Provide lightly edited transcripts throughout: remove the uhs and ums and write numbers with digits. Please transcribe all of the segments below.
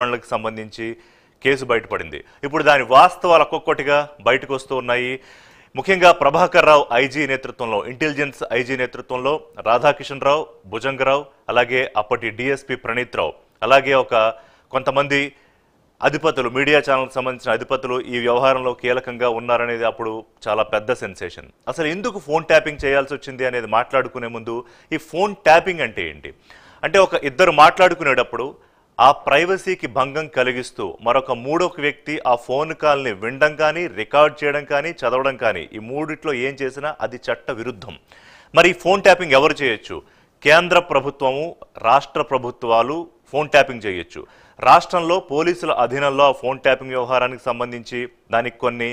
లకు సంబంధించి కేసు బయటపడింది. ఇప్పుడు దాని వాస్తవాలు ఒక్కొక్కటిగా బయటకు వస్తూ ఉన్నాయి. ముఖ్యంగా ప్రభాకర్ రావు ఐజీ నేతృత్వంలో, ఇంటెలిజెన్స్ ఐజీ నేతృత్వంలో రాధాకిషన్ రావు, భుజంగరావు, అలాగే అప్పటి డిఎస్పీ ప్రణీత్ రావు, అలాగే కొంతమంది అధిపతులు, మీడియా ఛానల్కి సంబంధించిన అధిపతులు ఈ వ్యవహారంలో కీలకంగా ఉన్నారనేది అప్పుడు చాలా పెద్ద సెన్సేషన్. అసలు ఎందుకు ఫోన్ ట్యాపింగ్ చేయాల్సి వచ్చింది అనేది మాట్లాడుకునే ముందు ఈ ఫోన్ ట్యాపింగ్ అంటే ఏంటి అంటే, ఇద్దరు మాట్లాడుకునేటప్పుడు ఆ ప్రైవసీకి భంగం కలిగిస్తూ మరొక మూడొక వ్యక్తి ఆ ఫోన్ కాల్ని వినడం కానీ, రికార్డ్ చేయడం కానీ, చదవడం కానీ, ఈ మూడిట్లో ఏం చేసినా అది చట్ట విరుద్ధం. మరి ఫోన్ ట్యాపింగ్ ఎవరు చేయొచ్చు? కేంద్ర ప్రభుత్వము, రాష్ట్ర ప్రభుత్వాలు ఫోన్ ట్యాపింగ్ చేయొచ్చు. రాష్ట్రంలో పోలీసుల అధీనంలో ఆ ఫోన్ ట్యాపింగ్ వ్యవహారానికి సంబంధించి దానికి కొన్ని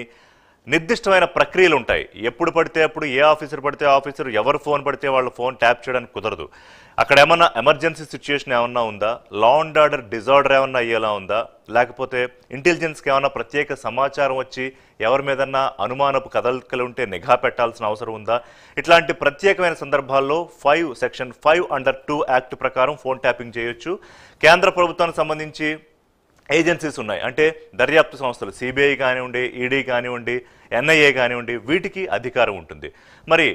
నిర్దిష్టమైన ప్రక్రియలు ఉంటాయి. ఎప్పుడు పడితే అప్పుడు ఏ ఆఫీసర్ పడితే ఆఫీసర్, ఎవరు ఫోన్ పడితే వాళ్ళు ఫోన్ ట్యాప్ చేయడానికి కుదరదు. అక్కడ ఏమన్నా ఎమర్జెన్సీ సిచ్యుయేషన్ ఏమన్నా ఉందా, లా అండ్ ఆర్డర్ డిజార్డర్ ఏమన్నా అయ్యేలా ఉందా, లేకపోతే ఇంటెలిజెన్స్కి ఏమన్నా ప్రత్యేక సమాచారం వచ్చి ఎవరి మీదన్నా అనుమానపు కదలికలు ఉంటే నిఘా పెట్టాల్సిన అవసరం ఉందా, ఇట్లాంటి ప్రత్యేకమైన సందర్భాల్లో సెక్షన్ 5(2) యాక్ట్ ప్రకారం ఫోన్ ట్యాపింగ్ చేయొచ్చు. కేంద్ర ప్రభుత్వానికి సంబంధించి ఏజెన్సీస్ ఉన్నాయి, అంటే దర్యాప్తు సంస్థలు, సిబిఐ కానివ్వండి, ఈడీ కానివ్వండి, ఎన్ఐఏ కానివ్వండి, వీటికి అధికారం ఉంటుంది. మరి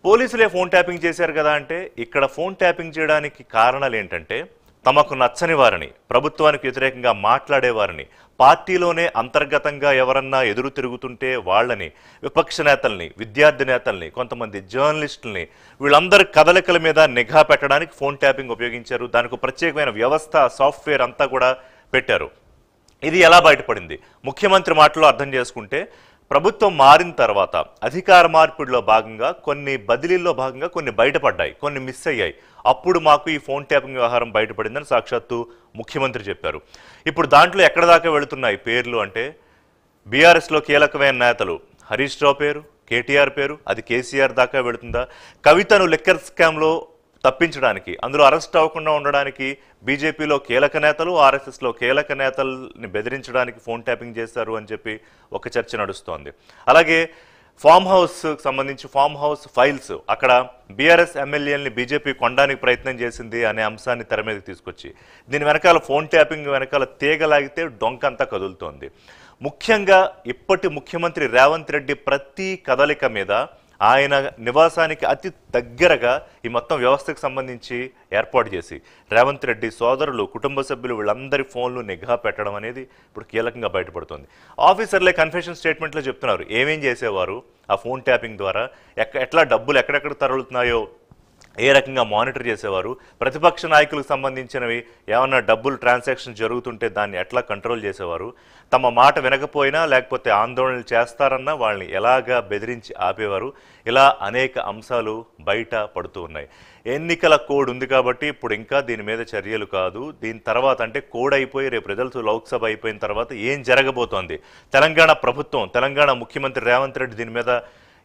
పోలీసులే ఫోన్ ట్యాపింగ్ చేశారు కదా అంటే, ఇక్కడ ఫోన్ ట్యాపింగ్ చేయడానికి కారణాలు ఏంటంటే, తమకు నచ్చని వారిని, ప్రభుత్వానికి వ్యతిరేకంగా మాట్లాడేవారిని, పార్టీలోనే అంతర్గతంగా ఎవరన్నా ఎదురు తిరుగుతుంటే వాళ్ళని, విపక్ష నేతల్ని, విద్యార్థి నేతల్ని, కొంతమంది జర్నలిస్టుల్ని, వీళ్ళందరి కదలికల మీద నిఘా పెట్టడానికి ఫోన్ ట్యాపింగ్ ఉపయోగించారు. దానికి ప్రత్యేకమైన వ్యవస్థ, సాఫ్ట్వేర్ అంతా కూడా పెట్టారు. ఇది ఎలా బయటపడింది? ముఖ్యమంత్రి మాటలో అర్థం చేసుకుంటే, ప్రభుత్వం మారిన తర్వాత అధికార మార్పిడిలో భాగంగా కొన్ని బదిలీల్లో భాగంగా కొన్ని బయటపడ్డాయి, కొన్ని మిస్ అయ్యాయి. అప్పుడు మాకు ఈ ఫోన్ ట్యాపింగ్ వ్యవహారం బయటపడిందని సాక్షాత్తు ముఖ్యమంత్రి చెప్పారు. ఇప్పుడు దాంట్లో ఎక్కడ దాకా వెళుతున్నాయి పేర్లు అంటే, బీఆర్ఎస్లో కీలకమైన నేతలు హరీష్ రావు పేరు, కేటీఆర్ పేరు, అది కేసీఆర్ దాకా వెళుతుందా? కవితను లిక్కర్ స్కామ్లో తప్పించడానికి, అందులో అరెస్ట్ అవ్వకుండా ఉండడానికి బీజేపీలో కీలక నేతలు, ఆర్ఎస్ఎస్లో కీలక నేతల్ని బెదిరించడానికి ఫోన్ ట్యాపింగ్ చేశారు అని చెప్పి ఒక చర్చ నడుస్తోంది. అలాగే ఫామ్ హౌస్కి సంబంధించి ఫామ్ హౌస్ ఫైల్స్, అక్కడ బీఆర్ఎస్ ఎమ్మెల్యేలని బీజేపీ కొనడానికి ప్రయత్నం చేసింది అనే అంశాన్ని తెర మీదకి తీసుకొచ్చి, దీని వెనకాల ఫోన్ ట్యాపింగ్ వెనకాల తీగలాగితే డొంకంతా కదులుతోంది. ముఖ్యంగా ఇప్పటి ముఖ్యమంత్రి రేవంత్ రెడ్డి ప్రతి కదలిక మీద, ఆయన నివాసానికి అతి దగ్గరగా ఈ మొత్తం వ్యవస్థకు సంబంధించి ఏర్పాటు చేసి రేవంత్ రెడ్డి సోదరులు, కుటుంబ సభ్యులు, వీళ్ళందరి ఫోన్లు నిఘా పెట్టడం అనేది ఇప్పుడు కీలకంగా బయటపడుతుంది. ఆఫీసర్లే కన్ఫెషన్ స్టేట్మెంట్లో చెప్తున్నారు ఏమేం చేసేవారు ఆ ఫోన్ ట్యాపింగ్ ద్వారా, ఎట్లా డబ్బులు ఎక్కడెక్కడ తరలుతున్నాయో ఏ రకంగా మానిటర్ చేసేవారు, ప్రతిపక్ష నాయకులకు సంబంధించినవి ఏమన్నా డబ్బులు ట్రాన్సాక్షన్ జరుగుతుంటే దాన్ని ఎట్లా కంట్రోల్ చేసేవారు, తమ మాట వినకపోయినా లేకపోతే ఆందోళనలు చేస్తారన్నా వాళ్ళని ఎలాగా బెదిరించి ఆపేవారు. ఇలా అనేక అంశాలు బయట పడుతూ ఉన్నాయి. ఎన్నికల కోడ్ ఉంది కాబట్టి ఇప్పుడు ఇంకా దీని మీద చర్యలు కాదు. దీని తర్వాత అంటే కోడ్ అయిపోయి రేపు రిజల్ట్స్ లోక్సభ అయిపోయిన తర్వాత ఏం జరగబోతోంది, తెలంగాణ ప్రభుత్వం, తెలంగాణ ముఖ్యమంత్రి రేవంత్ రెడ్డి దీని మీద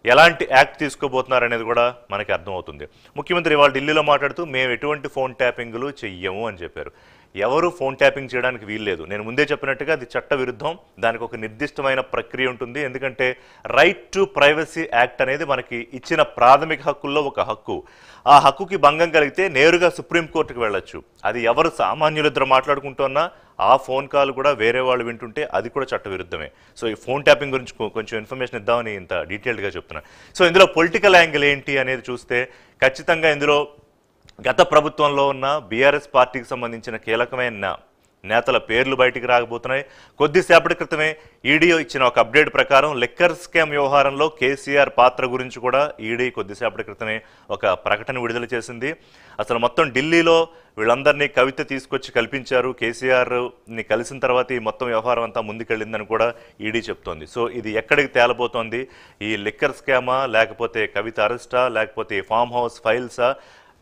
ఎలాంటి యాక్ట్ తీసుకోబోతున్నారు అనేది కూడా మనకి అర్థమవుతుంది. ముఖ్యమంత్రి ఇవాళ ఢిల్లీలో మాట్లాడుతూ మేము ఎటువంటి ఫోన్ ట్యాపింగ్లు చెయ్యము అని చెప్పారు. ఎవరు ఫోన్ ట్యాపింగ్ చేయడానికి వీల్లేదు. నేను ముందే చెప్పినట్టుగా అది చట్ట విరుద్ధం. దానికి ఒక నిర్దిష్టమైన ప్రక్రియ ఉంటుంది. ఎందుకంటే రైట్ టు ప్రైవసీ యాక్ట్ అనేది మనకి ఇచ్చిన ప్రాథమిక హక్కుల్లో ఒక హక్కు. ఆ హక్కుకి భంగం కలిగితే నేరుగా సుప్రీంకోర్టుకు వెళ్ళొచ్చు. అది ఎవరు సామాన్యులిద్దరు మాట్లాడుకుంటున్నా ఆ ఫోన్ కాల్ కూడా వేరే వాళ్ళు వింటుంటే అది కూడా చట్ట విరుద్ధమే. సో ఈ ఫోన్ ట్యాపింగ్ గురించి కొంచెం ఇన్ఫర్మేషన్ ఇద్దామని ఇంత డీటెయిల్డ్గా చెప్తున్నాను. సో ఇందులో పొలిటికల్ యాంగిల్ ఏంటి అనేది చూస్తే, ఖచ్చితంగా ఇందులో గత ప్రభుత్వంలో ఉన్న బీఆర్ఎస్ పార్టీకి సంబంధించిన కీలకమైన నేతల పేర్లు బయటికి రాకపోతున్నాయి. కొద్దిసేపటి క్రితమే ఈడీ ఇచ్చిన ఒక అప్డేట్ ప్రకారం లిక్కర్ స్కామ్ వ్యవహారంలో కేసీఆర్ పాత్ర గురించి కూడా ఈడీ కొద్దిసేపటి క్రితమే ఒక ప్రకటన విడుదల చేసింది. అసలు మొత్తం ఢిల్లీలో వీళ్ళందరినీ కవిత తీసుకొచ్చి కల్పించారు, కేసీఆర్ని కలిసిన తర్వాత ఈ మొత్తం వ్యవహారం అంతా ముందుకెళ్ళిందని కూడా ఈడీ చెప్తోంది. సో ఇది ఎక్కడికి తేలబోతోంది? ఈ లిక్కర్ స్కామా, లేకపోతే కవిత అరెస్టా, లేకపోతే ఫామ్ హౌస్ ఫైల్సా?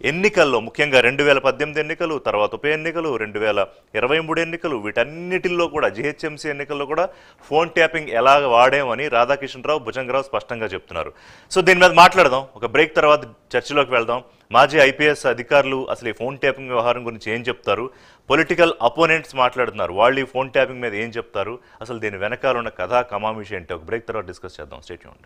ఎన్నికల్లో ముఖ్యంగా 2018 ఎన్నికలు, తర్వాత ఉప ఎన్నికలు, 2023 ఎన్నికలు, వీటన్నిటిల్లో కూడా జిహెచ్ఎంసీ ఎన్నికల్లో కూడా ఫోన్ ట్యాపింగ్ ఎలా వాడామని రాధాకిషన్ రావు, భుజంగరావు స్పష్టంగా చెప్తున్నారు. సో దీని మీద మాట్లాడదాం. ఒక బ్రేక్ తర్వాత చర్చలోకి వెళ్దాం. మాజీ ఐపీఎస్ అధికారులు అసలు ఈ ఫోన్ ట్యాపింగ్ వ్యవహారం గురించి ఏం చెప్తారు, పొలిటికల్ అపోనెంట్స్ మాట్లాడుతున్నారు, వాళ్ళు ఈ ఫోన్ ట్యాపింగ్ మీద ఏం చెప్తారు, అసలు దీని వెనకాల ఉన్న కథా కమామిషి ఏంటి, ఒక బ్రేక్ తర్వాత డిస్కస్ చేద్దాం. Stay tuned.